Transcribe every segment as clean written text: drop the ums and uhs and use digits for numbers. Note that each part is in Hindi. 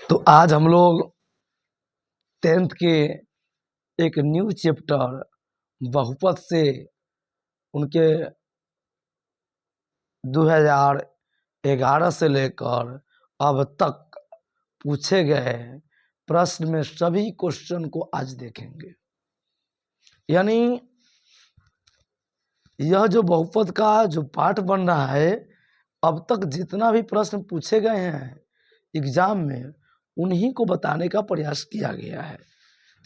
तो आज हम लोग 10th के एक न्यू चैप्टर बहुपद से उनके 2011 से लेकर अब तक पूछे गए प्रश्न में सभी क्वेश्चन को आज देखेंगे। यानी यह जो बहुपद का जो पाठ बन रहा है, अब तक जितना भी प्रश्न पूछे गए हैं एग्जाम में, उन्हीं को बताने का प्रयास किया गया है।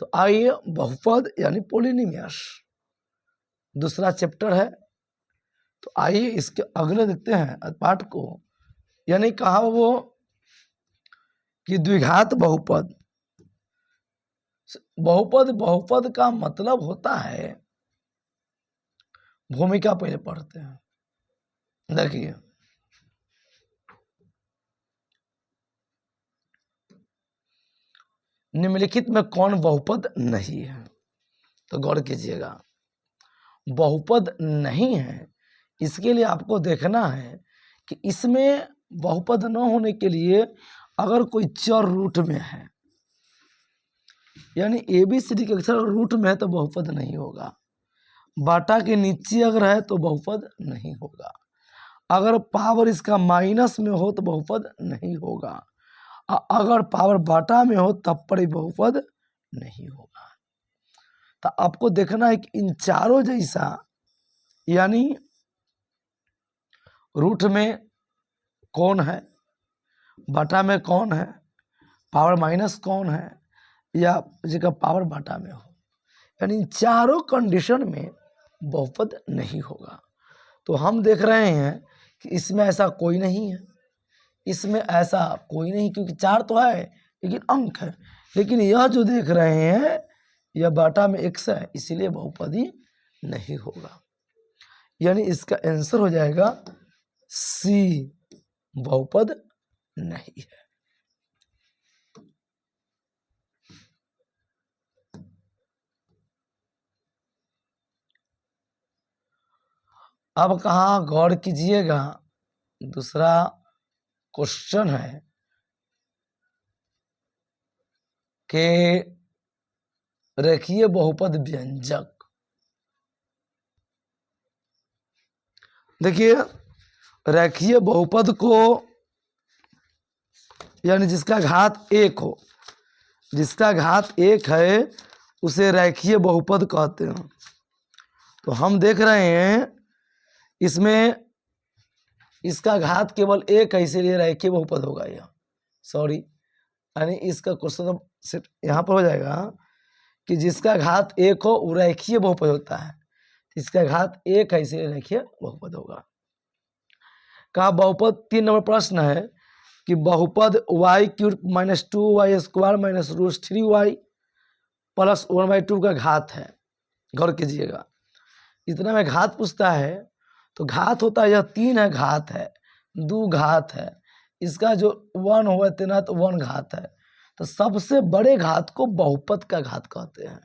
तो आइए, बहुपद यानी पोलिनिमियस दूसरा चैप्टर है। तो आइए इसके अगले देखते हैं पाठ को। यानी कहा वो कि द्विघात बहुपद। बहुपद का मतलब होता है, भूमिका पहले पढ़ते हैं। देखिए, निम्नलिखित में कौन बहुपद नहीं है? तो गौर कीजिएगा, बहुपद नहीं है, इसके लिए आपको देखना है कि इसमें बहुपद न होने के लिए अगर कोई चर रूट में है, यानी ABCD के अक्षर रूट में है तो बहुपद नहीं होगा। बाटा के नीचे अगर है तो बहुपद नहीं होगा। अगर पावर इसका माइनस में हो तो बहुपद नहीं होगा। अगर पावर बाटा में हो तब पर ही बहुपद नहीं होगा। तो आपको देखना है कि इन चारों जैसा, यानी रूट में कौन है, बाटा में कौन है, पावर माइनस कौन है, या जिसका पावर बाटा में हो, यानी इन चारों कंडीशन में बहुपद नहीं होगा। तो हम देख रहे हैं कि इसमें ऐसा कोई नहीं है, इसमें ऐसा कोई नहीं, क्योंकि चार तो है लेकिन अंक है। लेकिन यह जो देख रहे हैं यह बाटा में x है, इसीलिए बहुपदी नहीं होगा। यानी इसका आंसर हो जाएगा C, बहुपद नहीं है। अब कहाँ गौर कीजिएगा, दूसरा क्वेश्चन है कि रेखीय बहुपद व्यंजक। देखिए, रेखीय बहुपद को, यानी जिसका घात 1 हो, जिसका घात 1 है उसे रेखीय बहुपद कहते हैं। तो हम देख रहे हैं इसमें इसका घात केवल 1 है, इसीलिए रेखीय बहुपद होगा यह। सॉरी, यानी इसका क्वेश्चन सिर्फ यहाँ पर हो जाएगा कि जिसका घात 1 हो वो रेखीय बहुपद होता है। इसका घात 1 है, इसीलिए रेखीय बहुपद होगा। कहा बहुपद 3 नंबर प्रश्न है कि बहुपद y³ - 2y² - √3y + 1/2 का घात है। गौर कीजिएगा, इतना में घात पूछता है तो घात होता है, यह 3 है, घात है, 2 घात है, इसका जो 1 हुआ इतना तो 1 घात है। तो सबसे बड़े घात को बहुपद का घात कहते हैं,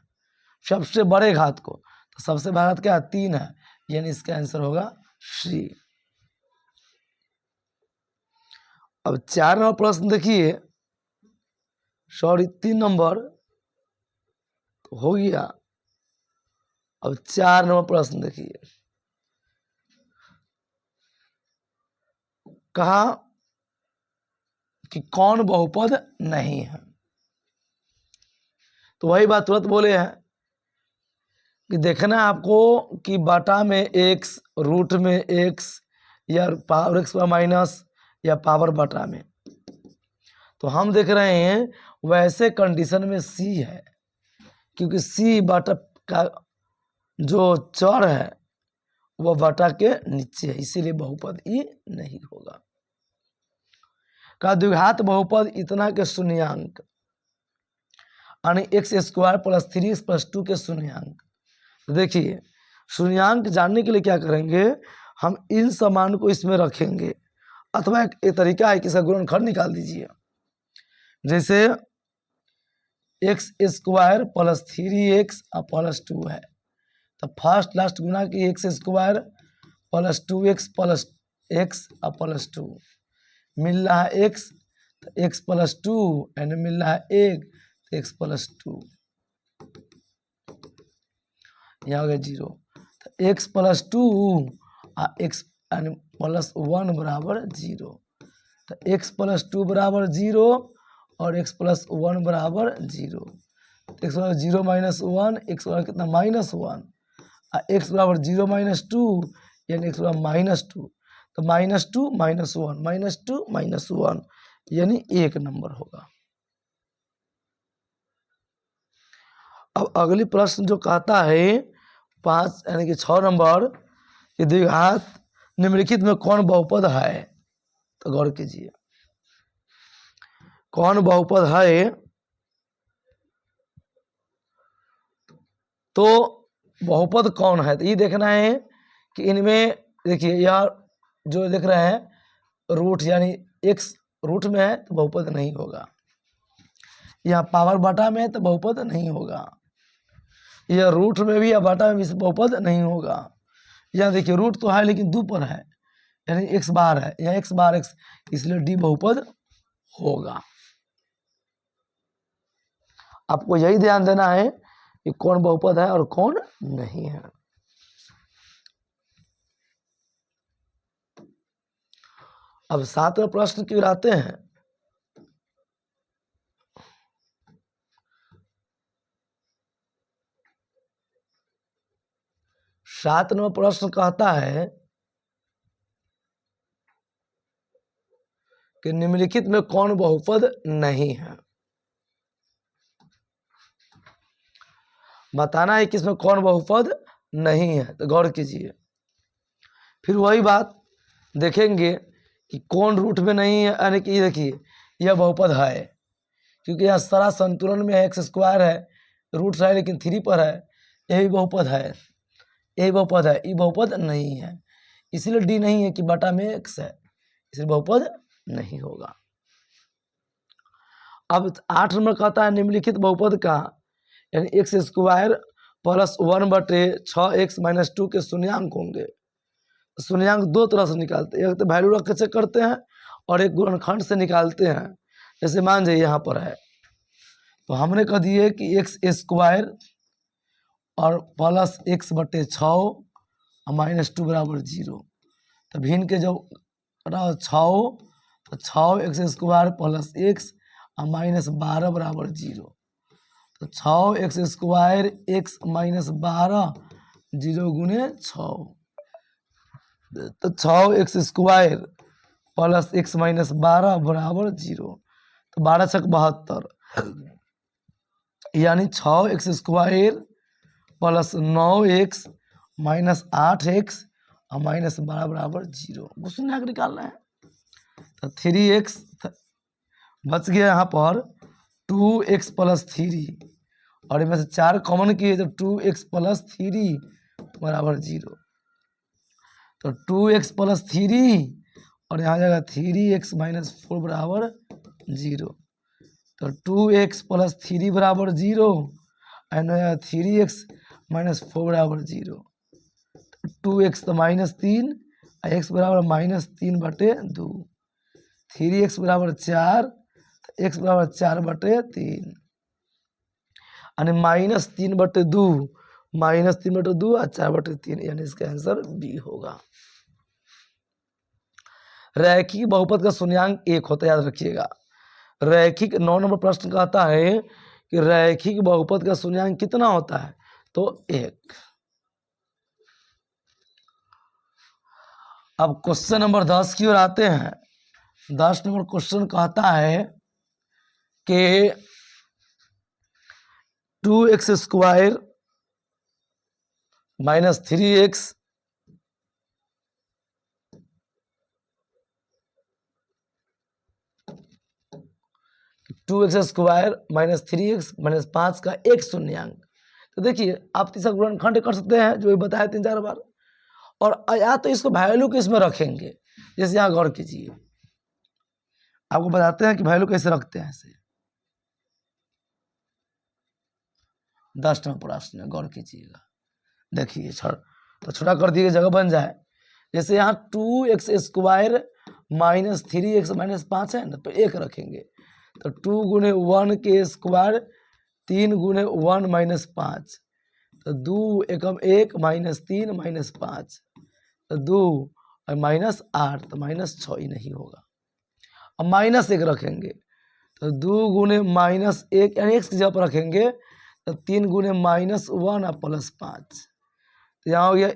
सबसे बड़े घात को। तो सबसे बड़ा घात क्या है? 3 है, यानी इसका आंसर होगा C। अब 4 नंबर प्रश्न देखिए, सॉरी 3 नंबर तो हो गया। अब 4 नंबर प्रश्न देखिए, कहा कि कौन बहुपद नहीं है। तो वही बात तुरंत बोले हैं कि देखना है आपको कि बाटा में x, रूट में x, या पावर x माइनस, या पावर बाटा में। तो हम देख रहे हैं वैसे कंडीशन में C है, क्योंकि C बाटा का जो चर है वह बाटा के नीचे है, इसीलिए बहुपद ही नहीं होगा। का द्विघात बहुपद इतना के शून्यांक, यानी x² + 3x + 2 के शून्यांक। देखिए, शून्यांक जानने के लिए क्या करेंगे, हम इन समान को इसमें रखेंगे, अथवा एक तरीका है कि इसका गुणनखंड निकाल दीजिए। जैसे x² + 3x + 2 है, तो फर्स्ट लास्ट गुना की x² + 2x + x + 2 मिल रहा है x, तो एक्स प्लस टू यानी मिल रहा है एक, तो एक्स प्लस टू, यहाँ हो गया जीरो। तो एक्स प्लस टू एक्स यानी प्लस वन बराबर जीरो। तो एक्स प्लस टू बराबर जीरो और एक्स प्लस वन बराबर जीरो। एक्स बराबर जीरो माइनस वन, एक्स बराबर कितना माइनस वन, एक्स बराबर जीरो माइनस टू यानी एक्स बराबर माइनस टू। तो minus two minus one, minus two minus one यानी एक नंबर होगा। अब अगली प्रश्न जो कहता है 5 यानी कि 6 नंबर कि द्विघात निम्नलिखित में कौन बहुपद है, तो गौर कीजिए कौन बहुपद है। तो बहुपद कौन है, तो ये देखना है कि इनमें देखिए यार जो देख रहे हैं रूट यानी एक्स रूट में है तो बहुपद नहीं होगा, यहाँ पावर बटा में है तो बहुपद नहीं होगा, यह रूट में भी या बटा में भी बहुपद नहीं होगा। यहाँ देखिए रूट तो है लेकिन दो पर है यानी एक्स बार है, यहाँ एक्स बार एक्स, इसलिए डी बहुपद होगा। आपको यही ध्यान देना है कि कौन बहुपद है और कौन नहीं है। अब 7वें प्रश्न की ओर आते हैं। सात नंबर प्रश्न कहता है कि निम्नलिखित में कौन बहुपद नहीं है। बताना है कि इसमें कौन बहुपद नहीं है, तो गौर कीजिए। फिर वही बात देखेंगे कि कौन रूट में नहीं है, यानी कि देखिए यह बहुपद है क्योंकि यह सारा संतुलन में है, एक्स स्क्वायर है, रूट है लेकिन 3 पर है, यही बहुपद है, यही बहुपद है, ये बहुपद नहीं है, इसलिए डी नहीं है कि बटा में एक्स है, इसलिए बहुपद नहीं होगा। अब 8 नंबर कहता है निम्नलिखित बहुपद का यानी x square plus 1/6x minus 2 के शून्यांक होंगे। शून्यांक दो तरह से निकालते हैं, एक तो वैल्यू रख के चेक करते हैं और एक गुणनखंड से निकालते हैं। जैसे मान जाइए यहाँ पर है तो हमने कह दिए कि एक्स स्क्वायर और प्लस x/6 और माइनस 2 बराबर 0। तो भिन्न के जो 6 तो 6x स्क्वायर प्लस एक्स और माइनस 12 बराबर 0। तो 6x स्क्वायर x माइनस 12 0 गुने 6, तो 6x square plus x minus 12 बराबर 0। तो 12 छक 72 यानी 6x square plus 9x minus 8x और माइनस 12 बराबर 0। शून्य निकालना है तो 3x बच गया यहाँ पर 2x प्लस 3 और इनमें से 4 कॉमन किए तो 2x प्लस 3 बराबर 0। तो 2x प्लस 3 और यहाँ जाएगा 3x माइनस 4 बराबर 0। तो 2x प्लस 3 बराबर 0 एंड 3x माइनस 4 बराबर 0। 2x तो माइनस 3 और x बराबर माइनस 3/2। 3x बराबर 4, x बराबर 4/3 यानी माइनस 3/2, माइनस 3/2 और 4/3 यानी इसका आंसर बी होगा। रैखिक बहुपद का शून्यांक 1 होता है, याद रखिएगा। रैखिक 9 नंबर प्रश्न कहता है कि रैखिक बहुपद का शून्यांक कितना होता है, तो 1। अब क्वेश्चन नंबर 10 की ओर आते हैं। 10 नंबर क्वेश्चन कहता है कि 2x square minus 3x 2x square minus 3x minus 5 का एक शून्यांक। तो देखिए आप तीसरा गुणनखंड कर सकते हैं जो बताया 3-4 बार, और या तो इसको वैल्यू किस में रखेंगे। जैसे यहाँ गौर कीजिए, आपको बताते हैं कि वैल्यू कैसे रखते हैं। ऐसे 10 नंबर प्रश्न में गौर कीजिएगा। देखिए तो छोटा कर दिए जगह बन जाए। जैसे यहाँ 2x स्क्वायर -3x-5 है ना, तो 1 रखेंगे। तो 2 गुने 1 के स्क्वायर 3 गुने 1 -5, तो 2 एकम 1 -3 -5, तो 2 और -8, तो -6 ही नहीं होगा। अब -1 रखेंगे, तो 2 गुने -1 यानी x की जगह पर रखेंगे, तो 3 गुने -1 और +5, तो यहाँ हो गया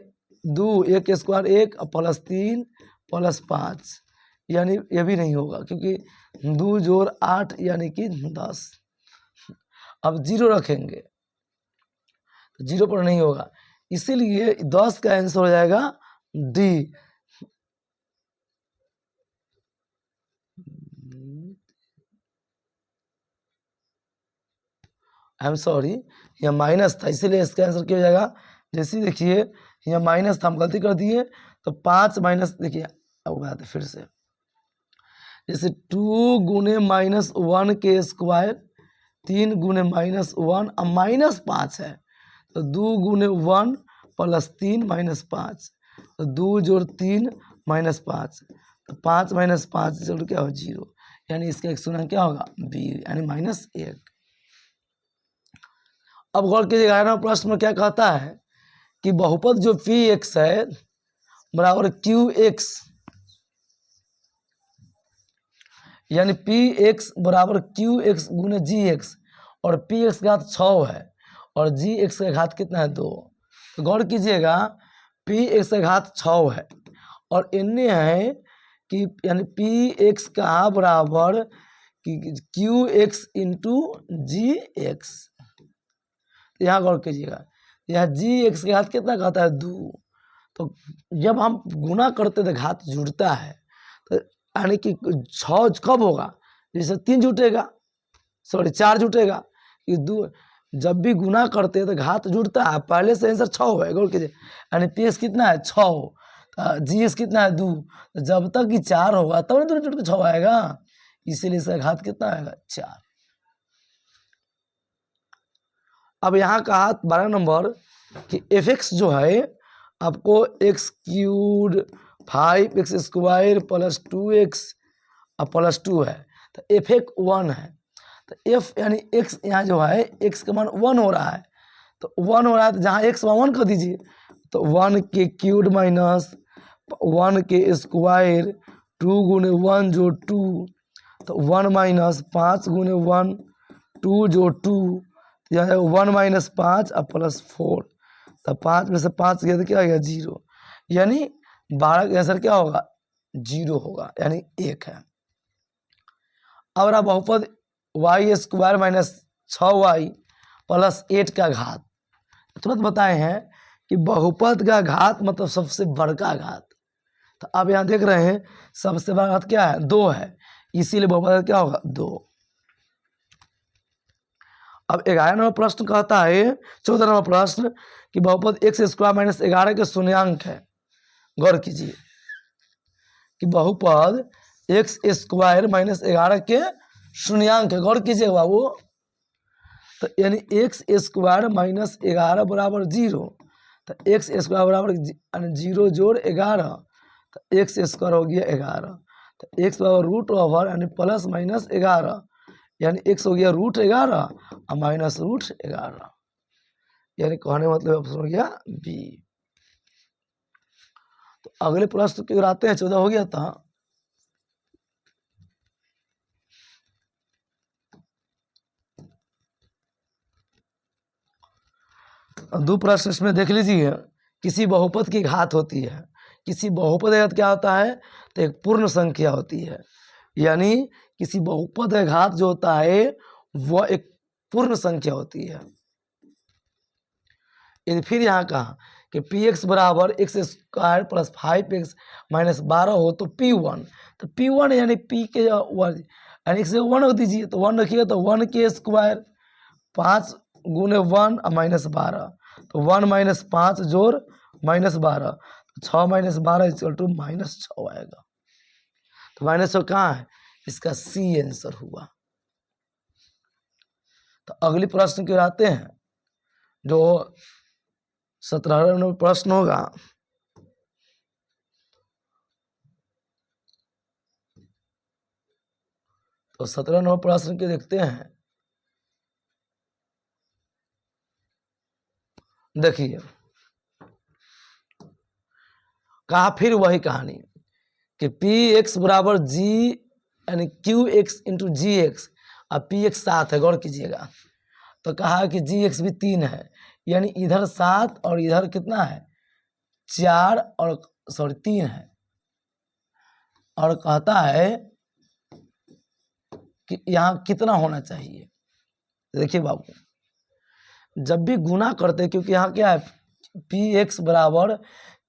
2 1 के स्क्वायर 1 और +3 +5, यानी ये भी नहीं होगा क्योंकि 2 जोड़ 8 यानी कि 10। अब 0 रखेंगे तो 0 पर नहीं होगा, इसीलिए 10 का आंसर हो जाएगा डी। आई एम सॉरी, यह माइनस था, इसीलिए इसका आंसर क्या हो जाएगा। जैसे देखिए यहाँ माइनस था, हम गलती कर दिए, तो 5 माइनस, देखिए अब बात है फिर से, जैसे 2 गुने -1 के स्क्वायर 3 गुने -1 और -5 है, तो 2 गुने 1 +3 -5, तो 2 जोड़ 3 -5, तो 5 -5 जोड़ क्या हो 0, यानी इसका एक शून्य क्या होगा बी, यानी -1। अब गौर कीजिएगा, 11वां प्रश्न में क्या कहता है कि बहुपद जो पी एक्स है बराबर क्यू एक्स, यानी पी एक्स बराबर क्यू एक्स गुने जी एक्स, और पी एक्स का घात 6 है और जी एक्स का घात कितना है 2। तो गौर कीजिएगा, पी एक्स का घात 6 है और इन्हें है कि यानी पी एक्स का बराबर क्यू एक्स इंटू जी एक्स। यहाँ गौर कीजिएगा, यहाँ जी एक्स का घात कितना कहता है 2, तो जब हम गुना करते तो घात जुड़ता है, तो यानी कि 6 कब होगा, जैसे 3 जुटेगा, सॉरी 4 जुटेगा, कि 2 जब भी गुना करते हैं तो घात जुड़ता है, पहले से आंसर 6 है। गौर कीजिए, यानी पी एक्स कितना है 6, जी एक्स कितना है 2, तो जब तक कि 4 होगा तब तो जुट के 6 आएगा, इसीलिए इसका घात कितना आएगा 4। अब यहाँ कहा 12 नंबर कि एफ एक्स जो है आपको x³ 5x² + 2x और +2 है, तो एफ एक 1 है, तो एफ यानी x यहाँ जो है x का मान 1 हो रहा है, तो 1 हो रहा है, तो जहाँ x 1 कर दीजिए, तो 1 के क्यूब माइनस 1 के स्क्वायर 2 गुने 1 जोड़ 2, तो 1 माइनस 5 गुने 1 2 जोड़ 2, यहाँ 1 - 5 और +4, तो 5 में से 5 गया तो क्या आएगा 0, यानी 12 का आंसर क्या होगा 0 होगा, यानी 1 है। अब रहा बहुपद y² - 6y + 8 का घात, तुरंत बताए हैं कि बहुपद का घात मतलब सबसे बड़का घात, तो अब यहाँ देख रहे हैं सबसे बड़ा घात क्या है 2 है, इसीलिए बहुपद क्या होगा 2। अब 11 नंबर प्रश्न कहता है, 14 नंबर प्रश्न कि बहुपद x² - 11 के शून्यांक है। गौर कीजिए कि बहुपद x² - 11 के शून्यांक है, गौर कीजिए बाबू, तो यानी x² - 11 बराबर 0, तो x² बराबर 0 जोड़ 11, तो x² हो गया 11, तो x बराबर √ओवर यानी +-11, यानी x हो गया √11 और -√11, यानी कहने मतलब ऑप्शन हो गया बी। तो अगले प्रश्न की ओर आते हैं, 14 हो गया था। दो प्रश्न इसमें देख लीजिए, किसी बहुपद की घात होती है, किसी बहुपद का घात क्या होता है, तो एक पूर्ण संख्या होती है, यानी किसी बहुपद का घात जो होता है वह एक पूर्ण संख्या होती है। यदि फिर यहाँ कहा कि पी एक्स बराबर x² + 5x - 12 हो तो P1, तो P1 यानी p के 1 यानी x 1 रख दीजिए, तो 1 रखिएगा तो 1 के स्क्वायर 5 गुने 1 और -12, तो 1 - 5 जोड़ -12, 6 - 12 = -6 आएगा, तो -6 कहाँ है, इसका सी आंसर हुआ। तो अगली प्रश्न की ओर आते हैं, जो 17 नंबर प्रश्न होगा। तो 17 नंबर प्रश्न के देखते हैं। देखिए, कहा फिर वही कहानी कि पी एक्स बराबर जी यानी क्यू एक्स इंटू जी एक्स, अब पी एक्स 7 है, गौर कीजिएगा। तो कहा कि जी एक्स भी 3 है, यानी इधर 7 और इधर कितना है 4 और 3 है। और कहता है कि यहाँ कितना होना चाहिए। देखिए बाबू, जब भी गुना करते हैं, क्योंकि यहाँ क्या है पी एक्स बराबर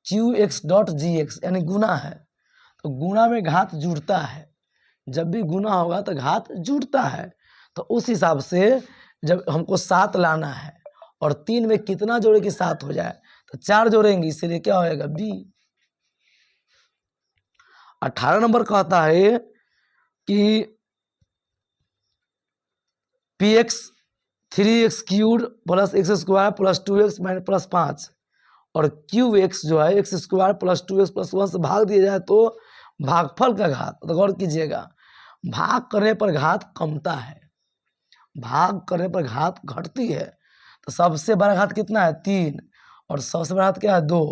Q x dot G x यानी गुना है, तो गुना में घात जुड़ता है। जब भी गुना होगा तो घात जुड़ता है। तो उस हिसाब से जब हमको 7 लाना है और 3 में कितना जोड़े कि 7 हो जाए, तो 4 जोड़ेंगे, इसीलिए क्या होएगा बी। 18 नंबर कहता है कि P x 3x cube plus x square plus 2x minus plus 5 और क्यू एक्स जो है x square plus 2x plus 1 से भाग दिया जाए तो भागफल का घात। तो गौर कीजिएगा, भाग करने पर घात कमता है, भाग करने पर घात घटती है। तो सबसे बड़ा घात कितना है 3 और सबसे बड़ा घात क्या है 2।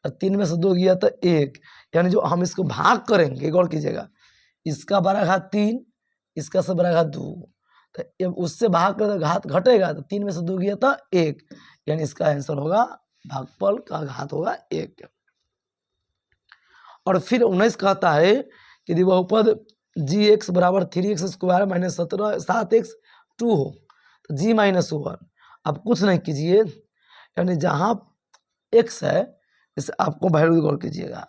तो 3 में से 2 गया तो 1, यानी जो हम इसको भाग करेंगे, गौर कीजिएगा, इसका बड़ा घात 3, इसका सब बड़ा घात 2, तो जब उससे भाग कर घात घटेगा तो 3 में से 2 गया तो 1, यानी इसका आंसर होगा भागफल का घात होगा 1। और फिर 19 कहता है कि बहुपद जी एक्स बराबर 3x स्क्वायर माइनस 7x 2 हो तो जी माइनस 1। अब कुछ नहीं कीजिए, यानी जहाँ x है इसे आपको वैल्यू गौर कीजिएगा।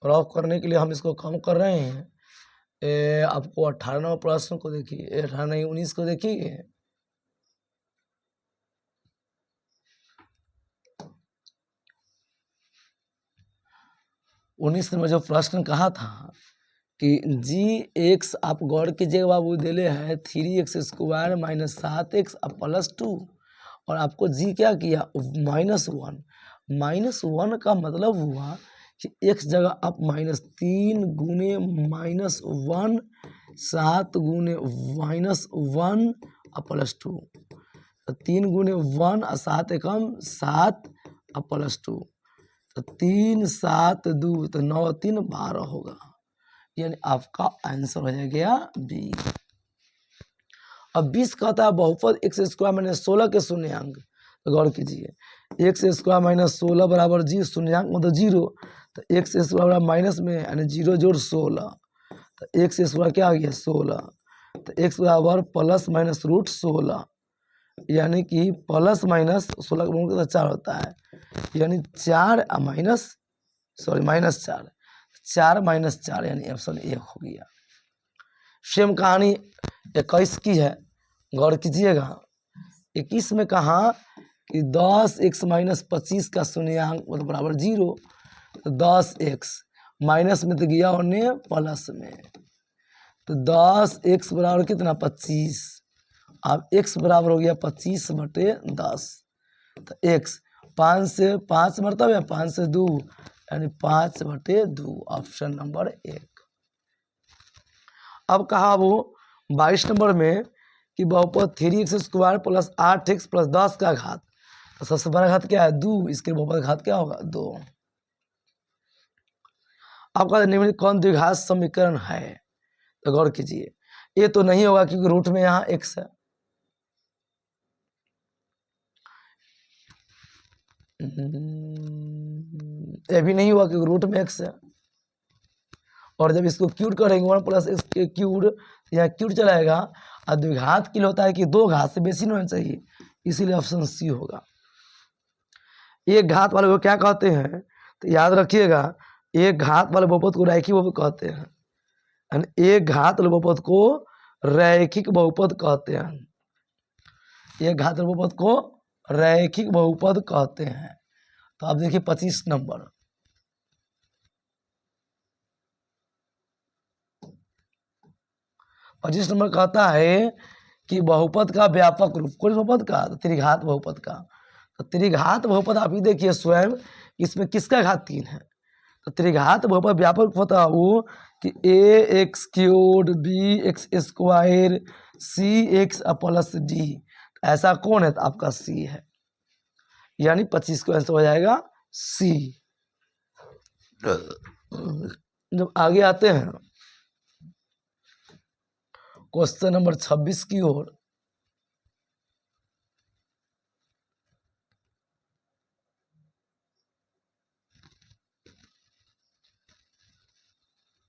और ऑफ करने के लिए हम इसको कम कर रहे हैं। आपको 18 नंबर प्रश्न को देखिए, 18 नहीं 19 को देखिए। उन्नीस में जो प्रश्न कहा था कि जी एक्स, आप गौर कीजिएगा बाबू, दिले है 3x स्क्वायर माइनस 7x अब प्लस 2, और आपको जी क्या किया -1। -1 का मतलब हुआ कि x जगह आप -3 गुने -1 7 गुने -1 और प्लस 2, तो 3 गुने 1 और 7 एकम 7 और प्लस 2, तो 3 7 2 तो 9 3 12 होगा, यानी आपका आंसर हो गया बी। अब 20 कहता है बहुपद एक्स स्क्वायर माइनस 16 के शून्यंक। तो गौर कीजिए, एक्स स्क्वायर माइनस 16 बराबर जी, शून्यंक मतलब 0, तो एक्स स्क्वायर बराबर माइनस में यानी 0 जोड़ 16, तो एक्स स्क्वायर क्या आ गया 16, तो एक्स बराबर प्लस माइनस रूट 16, यानी कि प्लस माइनस 16 का गुणा 4 होता है, यानी 4 माइनस -4, 4 - 4 यानी ऑप्शन 1 हो गया। सेम कहानी 21 की है, गौर कीजिएगा। 21 में कहा कि 10x माइनस 25 का शून्यंक मतलब बराबर 0, तो 10x माइनस में तो गया होने प्लस में, तो 10x बराबर कितना 25, अब x बराबर हो गया 25/10, तो x 5 से 5 मरतब या 5 से 2 यानी 5/2, ऑप्शन नंबर 1। अब कहा वो 22 नंबर में कि बहुपद 3x square plus 8x plus 10 का घात, तो सबसे बड़ा घात क्या है 2, इसके बहुपद घात क्या होगा 2। आपका निम्नलिखित कौन द्विघात समीकरण है। तो गौर कीजिए, ये तो नहीं होगा क्योंकि रूट में यहाँ x है, ये भी नहीं हुआ क्योंकि रूट में x है, और जब इसको क्यूब करेंगे 1 + x के क्यूब, यहाँ क्यूब चलाएगा, और द्विघात के लिए होता है कि 2 घात से बेसी नहीं होना चाहिए, इसीलिए ऑप्शन सी होगा। एक घात वाले को क्या कहते हैं, तो याद रखिएगा, एक घात वाले बहुपद को रैखिक बहुपद कहते हैं, यानी एक घात वाले बहुपद को रैखिक बहुपद कहते हैं, एक घात वाले बहुपद को रैखिक बहुपद कहते हैं। तो आप देखिए 25 नंबर, 25 नंबर कहता है कि बहुपद का व्यापक रूप, कौन बहुपद का, तो त्रिघात बहुपद का। तो त्रिघात बहुपद आप ही देखिए स्वयं, इसमें किसका घात 3 है। तो त्रिघात बहुपद व्यापक होता है वो कि a x cube b x square c x plus d, ऐसा कौन है, तो आपका सी है, यानी 25 को आंसर हो जाएगा सी। जब आगे आते हैं क्वेश्चन नंबर 26 की ओर,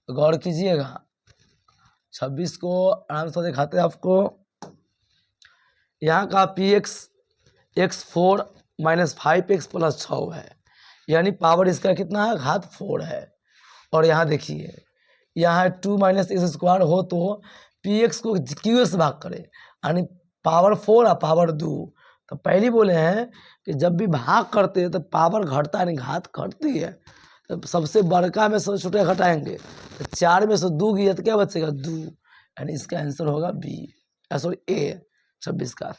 गौर कीजिएगा, 26 को आराम से दिखाते हैं आपको। यहाँ का P x 4 minus 5x plus 6 है, यानी पावर इसका कितना है, घात 4 है। और यहाँ देखिए, यहाँ 2 माइनस एक्स स्क्वायर हो तो पी एक्स को क्यू से भाग करे, यानी पावर 4 और पावर 2। तो पहले बोले हैं कि जब भी भाग करते हैं तो पावर घटता है, नहीं घात घटती है। तो सबसे बड़का में सबसे छोटा घटाएंगे, तो 4 में से 2 गया तो क्या बचेगा, 2, यानी इसका आंसर होगा बी, सॉरी ए 26 का।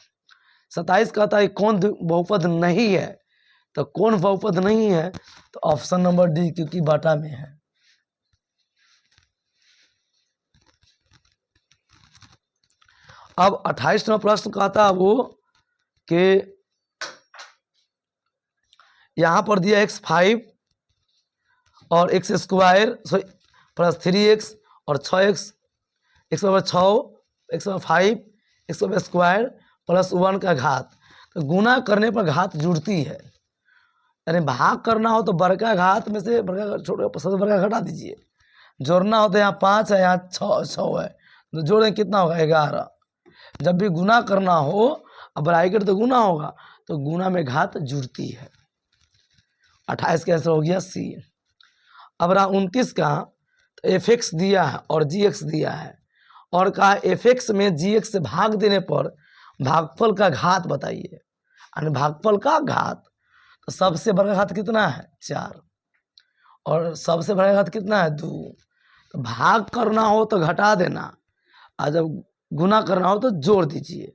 27 कहता है कौन बहुपद नहीं है, तो कौन बहुपद नहीं है, तो ऑप्शन नंबर डी, क्योंकि बाटा में है। अब 28 नंबर प्रश्न कहता है वो कि यहां पर दिया x5 और एक्स स्क्वायर प्लस 3x और 6x, x बराबर 6, x बराबर 5, x बराबर स्क्वायर प्लस 1 का घात। तो गुना करने पर घात जुड़ती है, यानी भाग करना हो तो बड़का घात में से बड़का छोटा सबसे बड़का घटा दीजिए। जोड़ना हो तो यहाँ 5 है, यहाँ 6 है, तो जोड़ें कितना होगा, 11। जब भी गुना करना हो, अब ब्रैकेट तो गुना होगा, तो गुना में घात जुड़ती है। 28 का आंसर हो गया सी। अब रहा 29 का, तो एफ एक्स दिया है और जी एक्स दिया है, और कहा एफ एक्स में जी एक्स से भाग देने पर भागफल का घात बताइए, यानी भागफल का घात। तो सबसे बड़ा घात कितना है, 4, और सबसे बड़ा घात कितना है, 2। तो भाग करना हो तो घटा देना, और जब गुना करना हो तो जोड़ दीजिए।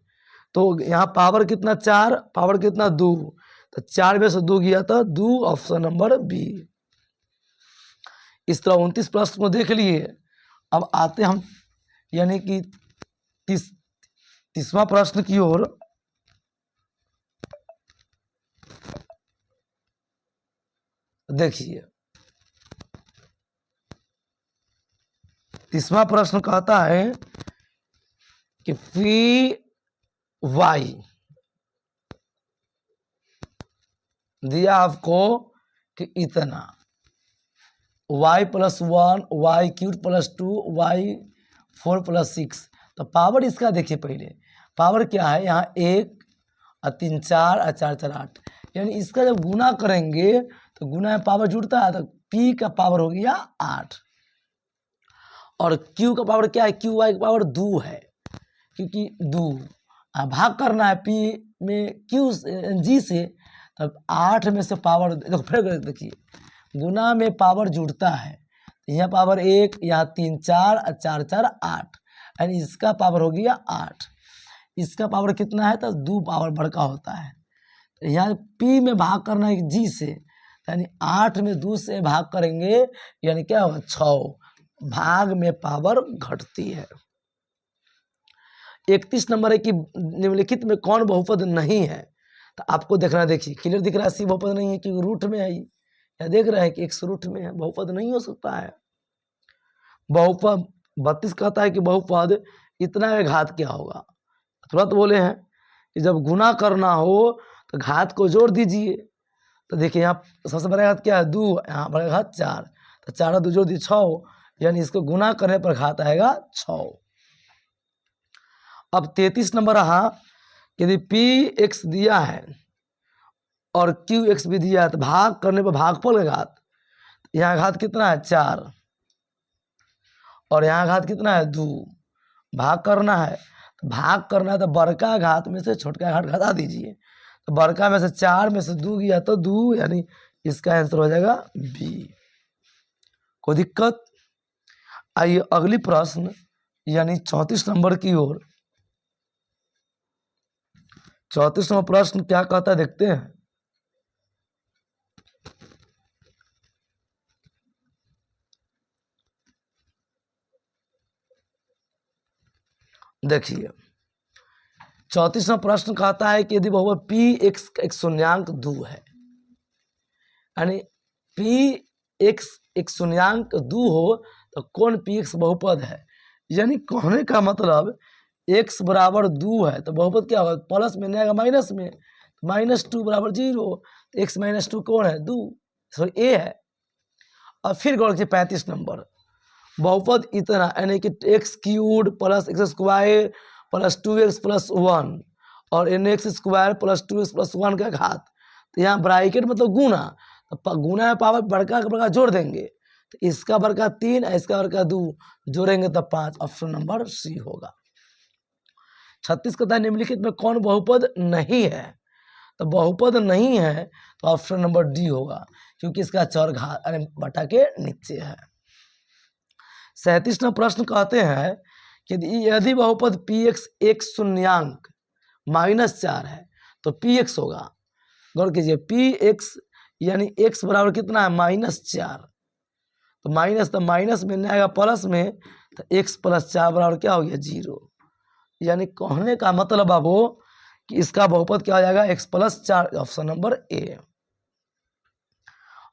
तो यहाँ पावर कितना 4, पावर कितना 2, तो 4 में से 2 गया तो 2, ऑप्शन नंबर बी। इस तरह 29 प्रश्न को देख लिए। अब आते हम यानी कि 30वां प्रश्न की ओर। देखिए 30वां प्रश्न कहता है कि पी वाई दिया आपको कि इतना, y plus 1, y cube plus 2, y 4 plus 6। तो पावर इसका देखिए, पहले पावर क्या है, यहाँ 1 और 3 4 और 4 4 8, यानी इसका जब गुना करेंगे तो गुना में पावर जुड़ता है, तो p का पावर हो गया 8, और q का पावर क्या है, क्यू वाई का पावर 2 है, क्योंकि 2 भाग करना है p में q g से, तब 8 में से पावर देखो, फिर देखिए गुना में पावर जुड़ता है, यहाँ पावर 1, यहाँ 3 4 और 4 4 8, यानी इसका पावर हो गया 8। इसका पावर कितना है, तो 2 पावर बड़का होता है। तो यहाँ p में भाग करना है g से, यानी 8 में 2 से भाग करेंगे, यानी क्या होगा 6, भाग में पावर घटती है। 31 नंबर है कि निम्नलिखित में कौन बहुपद नहीं है, तो आपको देखना, देखिए क्लियर दिख रहा है, सी बहुपद नहीं है क्योंकि रूट में है, या देख रहे हैं कि x रूट में है, बहुपद नहीं हो सकता है। बहुपद 32 कहता है कि बहुपद इतना का घात क्या होगा, तुरंत बोले हैं कि जब गुना करना हो तो घात को जोड़ दीजिए। तो देखिए यहाँ सबसे बड़ा घात क्या है, 2, यहाँ बड़ा घात 4, तो 4 और 2 जोड़ दिए 6, यानी इसको गुना करने पर घात आएगा 6। अब 33 नंबर रहा, यदि पी एक्स दिया है और क्यू एक्स भी दिया है, तो भाग करने पर भागफल का घात, यहाँ घात कितना है 4, और यहाँ घात कितना है 2, भाग करना है, तो भाग करना है तो बड़का घात में से छोटका घात घटा दीजिए। तो बड़का में से 4 में से 2 गया तो 2, यानी इसका आंसर हो जाएगा बी। कोई दिक्कत? आइए अगली प्रश्न यानी 34 नंबर की ओर। 34 नंबर प्रश्न क्या कहता है देखते हैं। देखिए 34वां प्रश्न कहता है कि यदि बहुपद पी एक्स एक शून्यांक दो है, यानी पी एक्स एक शून्यांक दो हो तो कौन पी एक्स बहुपद है। यानी कहने का मतलब x बराबर 2 है तो बहुपद क्या होगा, प्लस में नहीं आएगा माइनस में, -2 बराबर 0, तो x - 2 कौन है, 2, सॉरी ए है। और फिर गौर कीजिए 35 नंबर, बहुपद इतना यानी कि x cube plus x square plus 2x plus 1 और nx square plus 2x plus 1 का घात, तो यहाँ ब्रैकेट मतलब गुना, तो गुना है पावर बड़का का बड़का जोड़ देंगे, तो इसका बड़का 3 इसका बड़का 2 जोड़ेंगे तब 5। ऑप्शन नंबर सी होगा। 36 कहता है निम्नलिखित में कौन बहुपद नहीं है, तो बहुपद नहीं है तो ऑप्शन नंबर डी होगा, क्योंकि इसका चर घात बटा के नीचे है। 37वां प्रश्न कहते हैं कि यदि बहुपद पी एक्स एक शून्यांक -4 है तो पी एक्स होगा। गौर कीजिए पी एक्स यानी एक्स बराबर कितना है, -4, तो माइनस में नहीं आएगा प्लस में, तो एक्स प्लस 4 बराबर क्या हो गया, 0। यानी कहने का मतलब अब वो कि इसका बहुपद क्या हो जाएगा, x plus 4, option number A.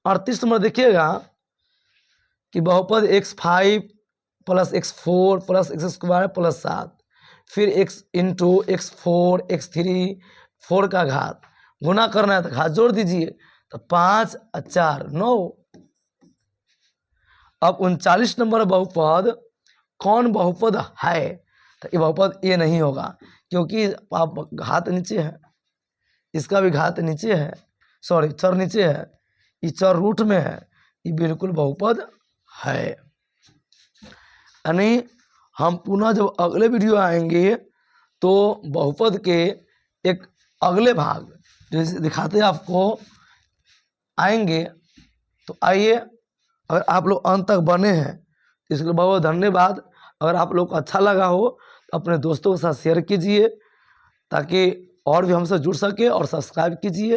38 number देखिएगा कि बहुपद x5 plus x4 plus x square plus 7, फिर x इंटू x4 x3 4 का घात, गुना करना है तो घात जोड़ दीजिए, तो 5 और 4 9। अब 39 नंबर बहुपद कौन बहुपद है, तो ये बहुपद ए नहीं होगा, क्योंकि आप घात नीचे है, इसका भी घात नीचे है, सॉरी चर नीचे है, ये चर रूट में है, ये बिल्कुल बहुपद है। यानी हम पुनः जब अगले वीडियो आएंगे तो बहुपद के एक अगले भाग जैसे दिखाते हैं आपको आएंगे, तो आइए, अगर आप लोग अंत तक बने हैं तो इसके लिए बहुत बहुत धन्यवाद। अगर आप लोग को अच्छा लगा हो तो अपने दोस्तों के साथ शेयर कीजिए ताकि और भी हमसे जुड़ सके, और सब्सक्राइब कीजिए।